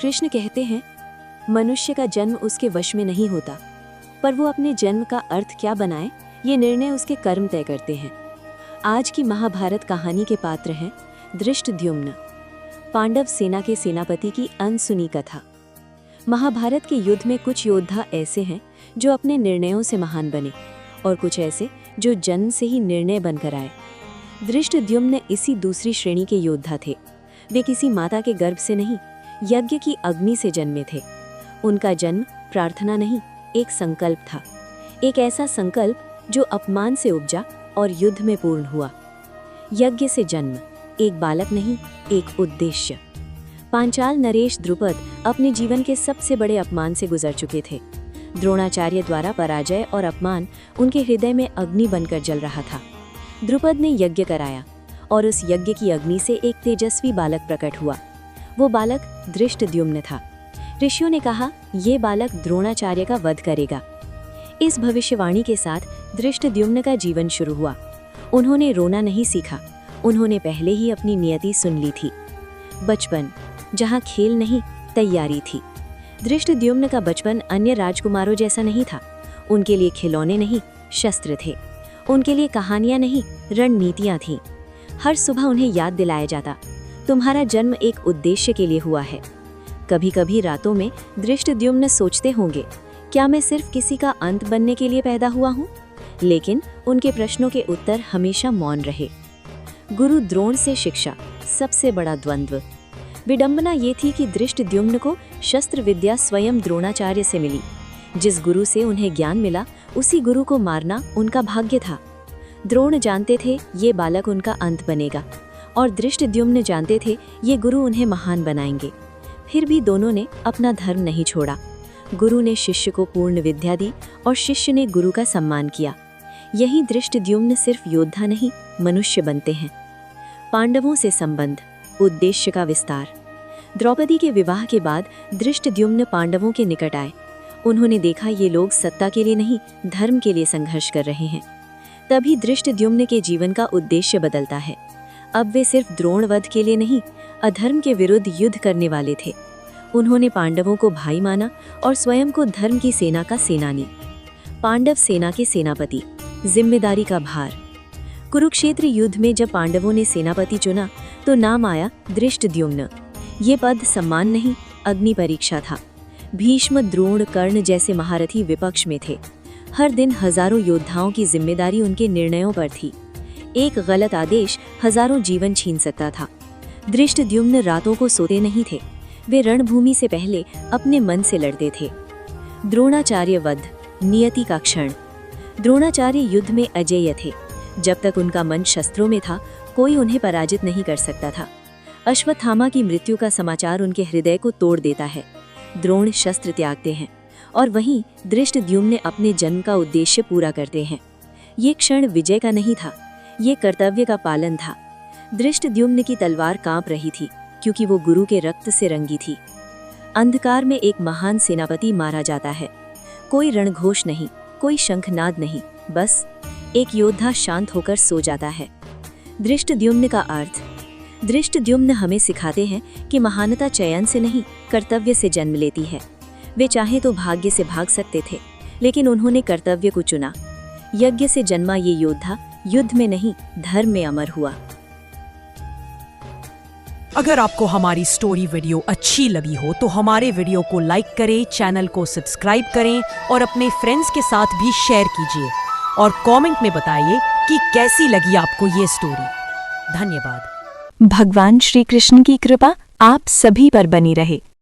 कृष्ण कहते हैं, मनुष्य का जन्म उसके वश में नहीं होता, पर वो अपने जन्म का अर्थ क्या बनाए ये निर्णय उसके कर्म तय करते हैं। आज की महाभारत कहानी के पात्र हैं धृष्टद्युम्न, पांडव सेना के सेनापति की अनसुनी कथा। महाभारत के युद्ध में कुछ योद्धा ऐसे हैं जो अपने निर्णयों से महान बने और कुछ ऐसे जो जन्म से ही निर्णय बनकर आए। धृष्टद्युम्न इसी दूसरी श्रेणी के योद्धा थे। वे किसी माता के गर्भ से नहीं, यज्ञ की अग्नि से जन्मे थे। उनका जन्म प्रार्थना नहीं, एक संकल्प था। एक ऐसा संकल्प जो अपमान से उपजा और युद्ध में पूर्ण हुआ। यज्ञ से जन्म, एक बालक नहीं, एक उद्देश्य। पांचाल नरेश द्रुपद अपने जीवन के सबसे बड़े अपमान से गुजर चुके थे। द्रोणाचार्य द्वारा पराजय और अपमान उनके हृदय में अग्नि बनकर जल रहा था। द्रुपद ने यज्ञ कराया और उस यज्ञ की अग्नि से एक तेजस्वी बालक प्रकट हुआ। वो बालक धृष्टद्युम्न था। ऋषियों ने कहा, ये बालक द्रोणाचार्य का वध करेगा। इस भविष्यवाणी के साथ धृष्टद्युम्न का जीवन शुरू हुआ। उन्होंने रोना नहीं सीखा, उन्होंने पहले ही अपनी नियति सुन ली थी। बचपन, जहाँ खेल नहीं, तैयारी थी। धृष्टद्युम्न का बचपन अन्य राजकुमारों जैसा नहीं था। उनके लिए खिलौने नहीं, शस्त्र थे। उनके लिए कहानियां नहीं, रणनीतियां थीं। हर सुबह उन्हें याद दिलाया जाता, तुम्हारा जन्म एक उद्देश्य के लिए हुआ है। कभी कभी रातों में धृष्टद्युम्न सोचते होंगे, क्या मैं सिर्फ किसी का अंत बनने के लिए पैदा हुआ हूँ? लेकिन उनके प्रश्नों के उत्तर हमेशा मौन रहे। गुरु द्रोण से शिक्षा, सबसे बड़ा द्वंद्व। विडंबना ये थी कि धृष्टद्युम्न को शस्त्र विद्या स्वयं द्रोणाचार्य से मिली। जिस गुरु से उन्हें ज्ञान मिला, उसी गुरु को मारना उनका भाग्य था। द्रोण जानते थे ये बालक उनका अंत बनेगा, और धृष्टद्युम्न जानते थे ये गुरु उन्हें महान बनाएंगे। फिर भी दोनों ने अपना धर्म नहीं छोड़ा। गुरु ने शिष्य को पूर्ण विद्या दी और शिष्य ने गुरु का सम्मान किया। यही धृष्टद्युम्न सिर्फ योद्धा नहीं, मनुष्य बनते हैं। पांडवों से संबंध, उद्देश्य का विस्तार। द्रौपदी के विवाह के बाद धृष्टद्युम्न पांडवों के निकट आए। उन्होंने देखा ये लोग सत्ता के लिए नहीं, धर्म के लिए संघर्ष कर रहे हैं। तभी धृष्टद्युम्न के जीवन का उद्देश्य बदलता है। अब वे सिर्फ द्रोणवध के लिए नहीं, अधर्म के विरुद्ध युद्ध करने वाले थे। उन्होंने पांडवों को भाई माना और स्वयं को धर्म की सेना का सेनानी। पांडव सेना के सेनापति, जिम्मेदारी का भार। कुरुक्षेत्र युद्ध में जब पांडवों ने सेनापति चुना तो नाम आया धृष्टद्युम्न। ये पद सम्मान नहीं, अग्नि परीक्षा था। भीष्म, द्रोण, कर्ण जैसे महारथी विपक्ष में थे। हर दिन हजारों योद्धाओं की जिम्मेदारी उनके निर्णयों पर थी। एक गलत आदेश हजारों जीवन छीन सकता था। धृष्टद्युम्न रातों को सोते नहीं थे। वे रणभूमि से पहले अपने मन से लड़ते थे। द्रोणाचार्य वध, नियति का क्षण। द्रोणाचार्य युद्ध में अजेय थे। जब तक उनका मन शस्त्रों में था, कोई उन्हें पराजित नहीं कर सकता था। अश्वत्थामा की मृत्यु का समाचार उनके हृदय को तोड़ देता है। द्रोण शस्त्र त्यागते हैं और वहीं धृष्टद्युम्न अपने जन्म का उद्देश्य पूरा करते हैं। ये क्षण विजय का नहीं था, ये कर्तव्य का पालन था। धृष्टद्युम्न की तलवार कांप रही थी क्योंकि वो गुरु के रक्त से रंगी थी। अंधकार में एक महान सेनापति मारा जाता है। कोई रणघोष नहीं, कोई शंखनाद नहीं, बस एक योद्धा शांत होकर सो जाता है। धृष्टद्युम्न का अर्थ। धृष्टद्युम्न हमें सिखाते हैं कि महानता चयन से नहीं, कर्तव्य से जन्म लेती है। वे चाहे तो भाग्य से भाग सकते थे, लेकिन उन्होंने कर्तव्य को चुना। यज्ञ से जन्मा ये योद्धा युद्ध में नहीं, धर्म में अमर हुआ। अगर आपको हमारी स्टोरी वीडियो अच्छी लगी हो तो हमारे वीडियो को लाइक करें, चैनल को सब्सक्राइब करें और अपने फ्रेंड्स के साथ भी शेयर कीजिए। और कमेंट में बताइए कि कैसी लगी आपको ये स्टोरी। धन्यवाद। भगवान श्री कृष्ण की कृपा आप सभी पर बनी रहे।